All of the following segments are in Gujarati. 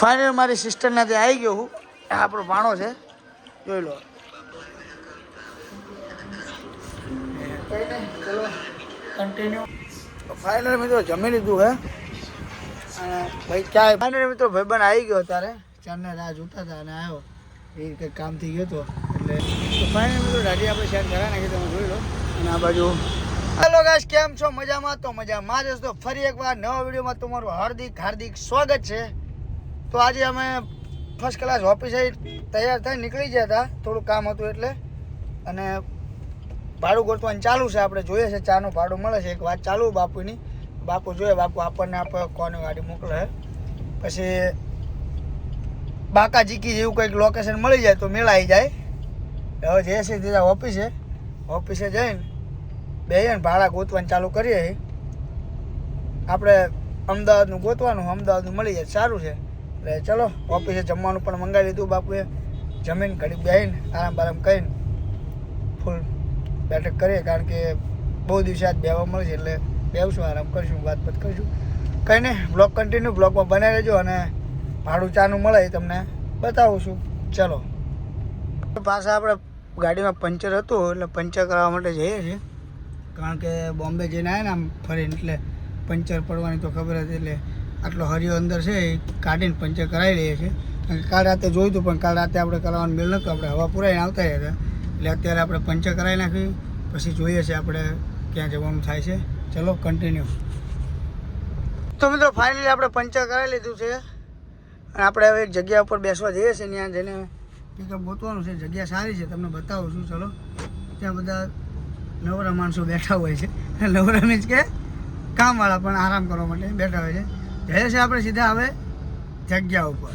ફાઇનલ મારી સિસ્ટરના ત્યાં આવી ગયો હું. આપણો ભાણો છે, જોઈ લો. ચલો કન્ટિન્યુ. ફાઇનલ મિત્રો જમી લીધું હે અને ભાઈ ક્યાં ફાઇનલ મિત્રો ભાઈબંધ આવી ગયો ત્યારે ચારને રાહ જોતા હતા અને આવ્યો એ કંઈક કામથી ગયો હતો એટલે તો ફાઇનલ મિત્રો દાદી આપણે શેર કરાવી નાખી તમે જોઈ લો. અને આ બાજુ હેલો ગાઈસ, કેમ છો? મજામાં? તો મજામાં જ હશો. ફરી એકવાર નવા વિડીયોમાં તમારું હાર્દિક સ્વાગત છે. તો આજે અમે ફર્સ્ટ ક્લાસ ઓફિસે તૈયાર થઈ નીકળી ગયા હતા, થોડું કામ હતું એટલે. અને ભાડું ગોતવાનું ચાલુ છે, આપણે જોઈએ છે ચાનું ભાડું મળે છે. એક વાત ચાલુ બાપુની, બાપુ જોઈએ, બાપુ આપણને કોની ગાડી મોકલે. પછી બાકા જીકી જેવું કંઈક લોકેશન મળી જાય તો મેળાઈ જાય. હવે જે છે સીધા ઓફિસે જઈને બેહીને ભાડા ગોતવાનું ચાલુ કરીએ. આપણે અમદાવાદનું ગોતવાનું, અમદાવાદનું મળી જાય સારું છે. એટલે ચલો ઓફિસે જમવાનું પણ મંગાવી લીધું બાપુએ. જમીન ઘડી બેહીને આરામ કરીને ફૂલ બેઠક કરીએ, કારણ કે બહુ દિવસે આજ બેવા મળશે એટલે બેવશું, આરામ કરીશું, વાતપાત કરીશું. કંઈ નહીં, બ્લોગ કન્ટિન્યુ, બ્લોગમાં બનાવી રહેજો અને ભાડું ચાનું મળે એ તમને બતાવું છું. ચલો પાછા આપણે ગાડીમાં પંચર હતું એટલે પંચર કરાવવા માટે જઈએ છીએ, કારણ કે બોમ્બે જઈને આવ્યા ને આમ ફરીને એટલે પંચર પડવાની તો ખબર હતી. એટલે આટલો હરિયો અંદર છે એ કાઢીને પંચર કરાવી લઈએ છીએ. કારણ કે કાલ રાતે જોયું હતું પણ કાલ રાતે આપણે કરાવવાનું મેળ નહોતું, આપણે હવા પુરાઈને આવતા રહ્યા હતા. એટલે અત્યારે આપણે પંચર કરાવી નાખી, પછી જોઈએ છે આપણે ક્યાં જવાનું થાય છે. ચલો કન્ટિન્યુ. તો મિત્રો ફાઇનલી આપણે પંચર કરાવી લીધું છે અને આપણે હવે એક જગ્યા ઉપર બેસવા જઈએ છીએ. ત્યાં જઈને પિકઅપ ગોતવાનું છે. જગ્યા સારી છે, તમને બતાવું છું. ચલો, ત્યાં બધા નવરા માણસો બેઠા હોય છે. નવરા મીન્સ કે કામવાળા પણ આરામ કરવા માટે બેઠા હોય છે. જઈએ છીએ આપણે સીધા હવે જગ્યા ઉપર.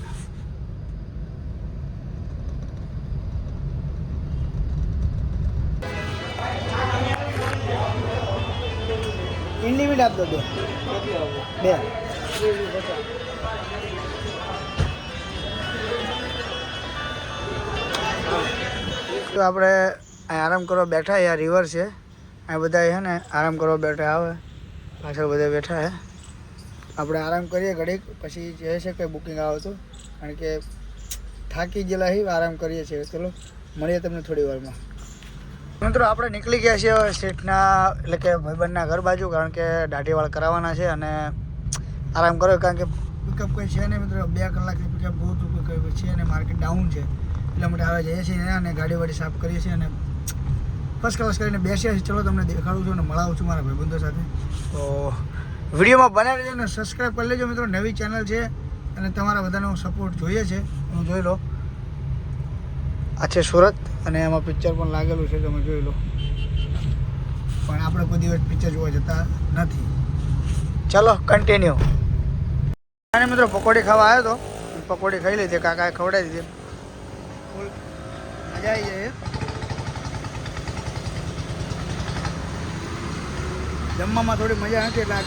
ઇન્ડિવિડ આપી દો, બે. તો આપણે આરામ કરવા બેઠા. આ રિવર છે, આ બધા છે ને આરામ કરવા બેઠા. આવે પાછળ બધા બેઠા છે. આપણે આરામ કરીએ ઘડીક, પછી જે છે કે બુકિંગ આવે તો, કારણ કે થાકી ગયેલા છીએ, આરામ કરીએ છીએ. ચલો મળીએ તમને થોડી વારમાં. મિત્રો આપણે નીકળી ગયા છીએ હવે શેઠના એટલે કે ભાઈબંધના ઘર બાજુ, કારણ કે દાઢીવાળ કરાવવાના છે અને આરામ કર્યો, કારણ કે પિકઅપ કંઈ છે નહીં મિત્રો. 2 કલાકની પિકઅપ બહુ હતું, કંઈ છે અને માર્કેટ ડાઉન છે એટલા માટે હવે જઈએ છીએ અને ગાડી સાફ કરીએ છીએ અને ફર્સ્ટ ક્લાસ કરીને બેસીએ છીએ. ચલો તમને દેખાડું છું અને મળાવું છું મારા ભાઈબંધો સાથે. તો વિડીયોમાં બનાવી લેજો અને સબસ્ક્રાઈબ કરી લેજો મિત્રો. નવી ચેનલ છે અને તમારા બધાનો સપોર્ટ જોઈએ છે. હું જોઈ લો, આ છે સુરત અને એમાં પિક્ચર પણ લાગેલું છે, તમે જોઈ લો. પણ આપણે કોઈ દિવસ પિક્ચર જોવા જતા નથી. ચલો કન્ટિન્યુ. અને મિત્રો પકોડી ખાવા આવ્યો હતો, પકોડી ખાઈ લીધી, કાકાએ ખવડાવી દીધી. ફૂલ મજા આવી જાય. જમવામાં થોડી મજા નથી એટલે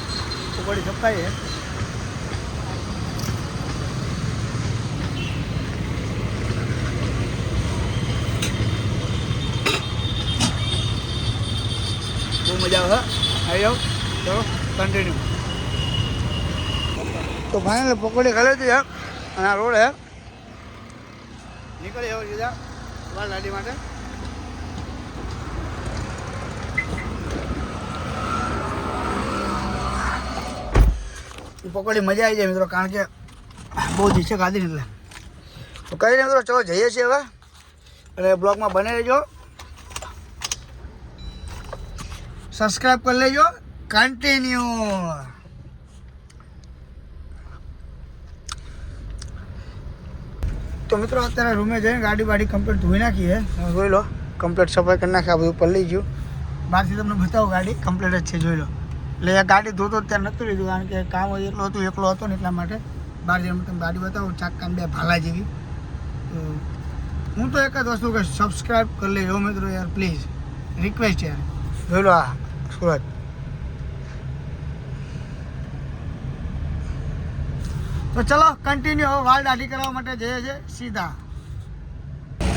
પકોડી છપાઈ છે. બહુ મજા આવે. આવી જાઓ, ચલો કન્ટિન્યુ. તો ફાઇનલ પકોડી ખાઈ લીધી છે અને આ રોડ હે નીકળી જાવ સીધા વાલ દાઢી માટે. પકોડી મજા આવી જાય મિત્રો, કારણ કે બહુ દિવસે ખાધી ને એટલે. તો કઈ નહીં મિત્રો, ચલો જઈએ છીએ હવે અને બ્લોગમાં બને રહેજો, સબસ્ક્રાઈબ કરી લેજો. કન્ટિન્યુ. તો મિત્રો અત્યારે રૂમે જઈને ગાડી કમ્પ્લીટ ધોઈ નાખી છે. જોઈ લો, કમ્પ્લીટ સફાઈ કરી નાખી. આ બધું પલળી ગયું. બહારથી તમને બતાવો, ગાડી કમ્પ્લીટ જ છે, જોઈ લો. એટલે આ ગાડી ધોતો ત્યાં નહોતું લીધું, કારણ કે કામ એકલો હતો ને એટલા માટે. બહાર જઈને તમે ગાડી બતાવું, ચાકાને 2 ભાલા જેવી. તો હું તો એક જ વસ્તુ કે સબસ્ક્રાઈબ કરી લેજો મિત્રો યાર, પ્લીઝ રિક્વેસ્ટ યાર. જોઈ લો આ સુરત. તો ચલો કન્ટિન્યુ. હવે વાળ દાઢી કરવા માટે જઈએ છીએ સીધા.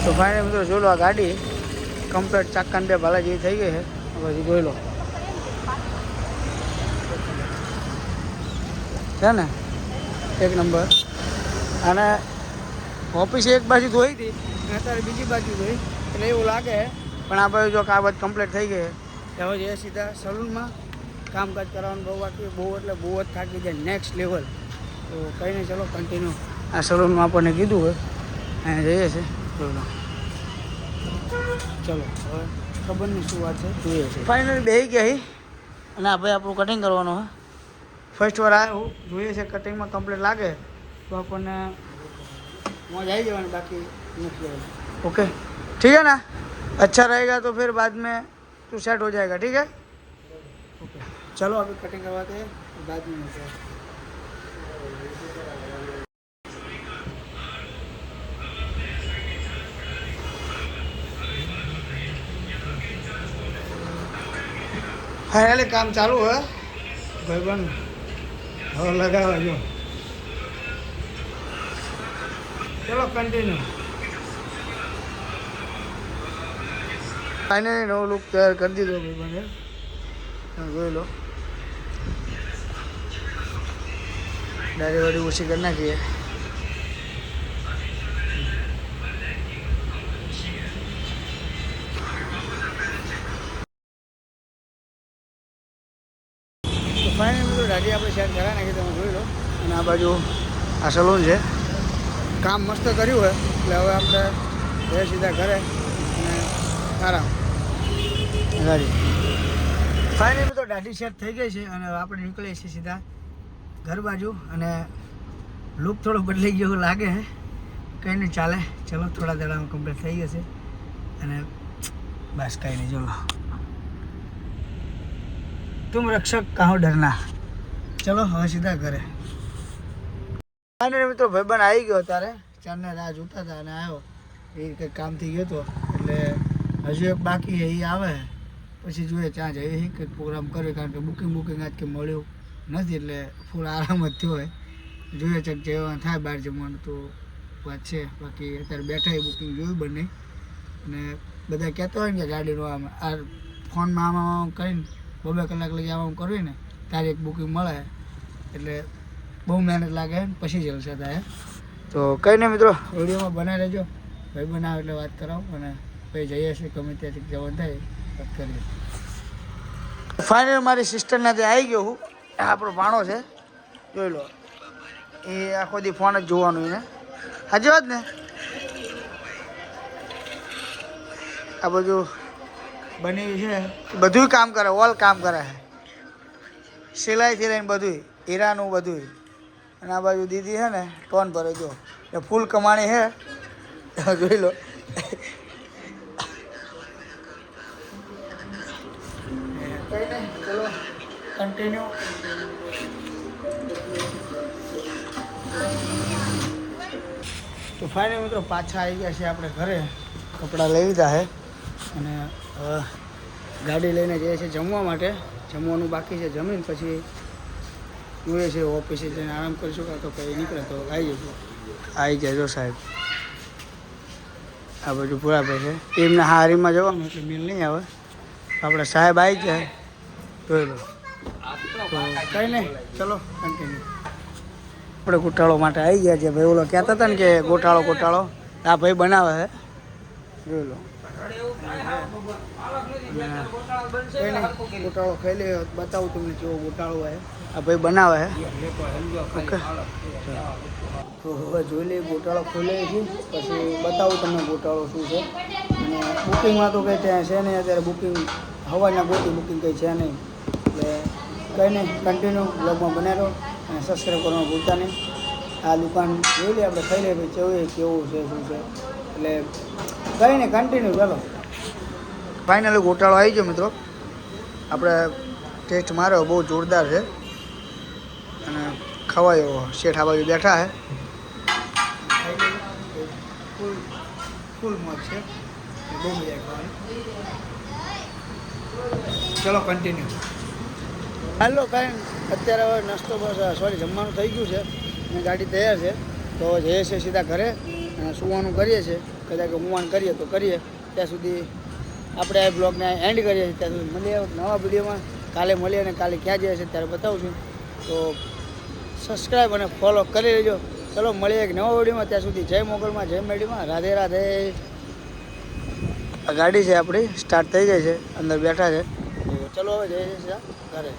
તો ભાઈ મિત્રો જોઈ લો, આ ગાડી કમ્પ્લીટ ચાકાને 2 ભાલા જેવી થઈ ગઈ છે. પછી જોઈ લો છે ને, 1 નંબર. અને ઓફિસે એક બાજુ ધોઈ હતી અને અત્યારે બીજી બાજુ ધોઈ એટલે એવું લાગે પણ આ બાજુ જો કામકાજ કમ્પ્લીટ થઈ ગઈ હવે જે સીધા સલૂનમાં કામકાજ કરવાનું બહુ બાકી બહુ એટલે બહુ જ થાકી જાય નેક્સ્ટ લેવલ. તો કંઈ નહીં, ચલો કન્ટિન્યુ આ સલૂનમાં આપણને કીધું હોય અહીંયા જઈએ છીએ. ચલો હવે ખબર નહીં શું વાત છે જોઈએ છે. ફાઇનલી બેસી ગયા અને આ ભાઈ આપણું કટિંગ કરવાનું હોય. ફર્સ્ટ વાર આવ્યું જોઈએ છે કટિંગમાં કમ્પ્લીટ લાગે તો આપણને મોજ આવી જવાની, બાકી નથી આવી. ओके ठीक है ना, अच्छा रहेगा तो फिर बाद में तू सेट हो जाएगा. ठीक है ओके चलो अभी कटिंग करवाते हैं, बाद में मिलते हैं. फाइनली काम चालू है भाईबंध, और लगा हुआ जो. चलो कंटिन्यू. फाइनली नવો લુક તૈયાર કરી દીધો ભાઈબંધે, તમે જોઈ લો. દાઢી વાળી ઓછી કરી નાખીએ. ફાઇનલી મિત્રો દાઢી આપણે સેટ કરાવી નાખી, તમે જોઈ લો. અને આ બાજુ આ સલૂન છે. કામ મસ્ત કર્યું હોય એટલે હવે આપણે ઘરે સીધા ઘરે અને આરામ ગાડી. ફાઇનલી મિત્રો દાઢી સેટ થઈ ગઈ છે અને આપણે નીકળીએ છીએ સીધા ઘર બાજુ. અને લુક થોડો બદલાઈ ગયો લાગે છે, કંઈ નહીં ચાલે. ચલો થોડા દાડામાં કમ્પ્લીટ થઈ જશે અને બસ કંઈ નહીં. ચલો તુમ રક્ષક કહો ડરના. ચલો હવે સીધા ઘરે. ફાઇનલી મિત્રો ભાઈબંધ આવી ગયો તારે, ચારને રાહ જોતા હતા અને આવ્યો. એ કંઈક કામથી ગયો હતો એટલે હજુ એક બાકી છે, એ આવે પછી જોઈએ ત્યાં જઈએ કંઈક પ્રોગ્રામ કરીએ. કારણ કે બુકિંગ આજ કે મળ્યું નથી એટલે ફૂલ આરામ જ થયો હોય. જોઈએ ચક જેવા થાય બહાર જમવાનું તો વાત છે. બાકી અત્યારે બેઠા બુકિંગ જોયું બંને. અને બધા કહેતા હોય ને કે ગાડીનું આમ આ ફોનમાં આમ કરીને 2 કલાક લગી આમ કરવી ને ત્યારે એક બુકિંગ મળે એટલે બહુ મહેનત લાગે પછી જલસા થાય. તો કંઈ નહીં મિત્રો, વિડીયોમાં બનાવી રહેજો. ભાઈ બનાવે એટલે વાત કરાવો અને પછી જઈએ છીએ ગમે ત્યાંથી જવાનું થાય વાત કરીએ. ફાઇનલ મારી સિસ્ટરના ત્યાં આવી ગયો હું. આપણો ભાણો છે, જોઈ લો. એ આખો દી ફોન જ જોવાનું એને. સાચી વાત ને. આ બધું બની છે, બધું કામ કરે, ઓલ કામ કરે છે. સિલાઈથી લઈને બધું, હીરાનું બધું. અને આ બાજુ દીદી છે ને ટોન ભરે જો, એ ફૂલ કમાણી છે, જોઈ લો. ચલો કન્ટિન્યુ. તો ફાઇનલ મિત્રો પાછા આવી ગયા છે આપણે ઘરે. કપડાં લઈ લીધા છે અને ગાડી લઈને જઈએ છીએ જમવા માટે. જમવાનું બાકી છે, જમીન પછી જોઈએ છે ઓફિસે જઈને આરામ કરીશું. કાં તો કંઈ નીકળે તો આવી જશું. આવી જજો સાહેબ. આ બધું પૂરા પે છે. ટીમના હારીમાં જવાનું એટલે મિલ નહીં આવે. આપણે સાહેબ આવી જાય જોઈ લો. તો કંઈ નહીં, ચલો કન્ટિન્યુ. આપણે ગોટાળો માટે આવી ગયા છે. ભાઈ ઓલો કહેતા હતા ને કે ગોટાળો આ ભાઈ બનાવે છે, જોઈ લો. ગોટાળો ખાઈ લે, બતાવું તમને કેવો ગોટાળો હોય. આ ભાઈ બનાવે છે. ઓકે તો હવે જોઈ લઈએ. ગોટાળો ખોલે છે પછી બતાવું તમને ગોટાળો શું છે. અને બુકિંગમાં તો કંઈ ત્યાં છે નહીં અત્યારે. બુકિંગ હવાના ગોતી બુકિંગ કંઈ છે નહીં. એટલે કંઈ નહીં, કન્ટિન્યુ બ્લોગમાં બનાવી અને સબસ્ક્રાઈબ કરવાનું ભૂલતા નહીં. આ દુકાન જોઈ લઈએ આપણે, ખાઈ લઈએ ભાઈ કેવું છે શું છે. એટલે કંઈ નહીં, કન્ટિન્યુ. ચાલો ફાઇનલી ગોટાળો આવી ગયો મિત્રો. આપણે ટેસ્ટ માર્યો, બહુ જોરદાર છે અને ખવાયો. શેઠ આ બાજુ બેઠા છે. ફૂલ મોજ છે, બહુ મજા ખાવાની. ચલો કન્ટિન્યુ. હાલો કાંઈ અત્યારે હવે નાસ્તો બસ સોરી જમવાનું થઈ ગયું છે અને ગાડી તૈયાર છે. તો જઈએ છીએ સીધા ઘરે અને સુવાનું કરીએ છીએ. કદાચ ઊંઘવાનું કરીએ તો કરીએ. ત્યાં સુધી આપણે આ બ્લોગને એન્ડ કરીએ છીએ. ત્યાં સુધી મળીએ નવા વિડીયોમાં. કાલે મળીએ અને કાલે ક્યાં જઈએ છીએ ત્યારે બતાવું છું. તો સબસ્ક્રાઈબ અને ફોલો કરી લેજો. ચલો મળીએ એક નવા વિડીયોમાં. ત્યાં સુધી જય મોગલમાં, જય મેડીમાં, રાધે રાધે. આ ગાડી છે આપણી, સ્ટાર્ટ થઈ જાય છે, અંદર બેઠા છે. તો ચલો હવે જઈએ છીએ ઘરે.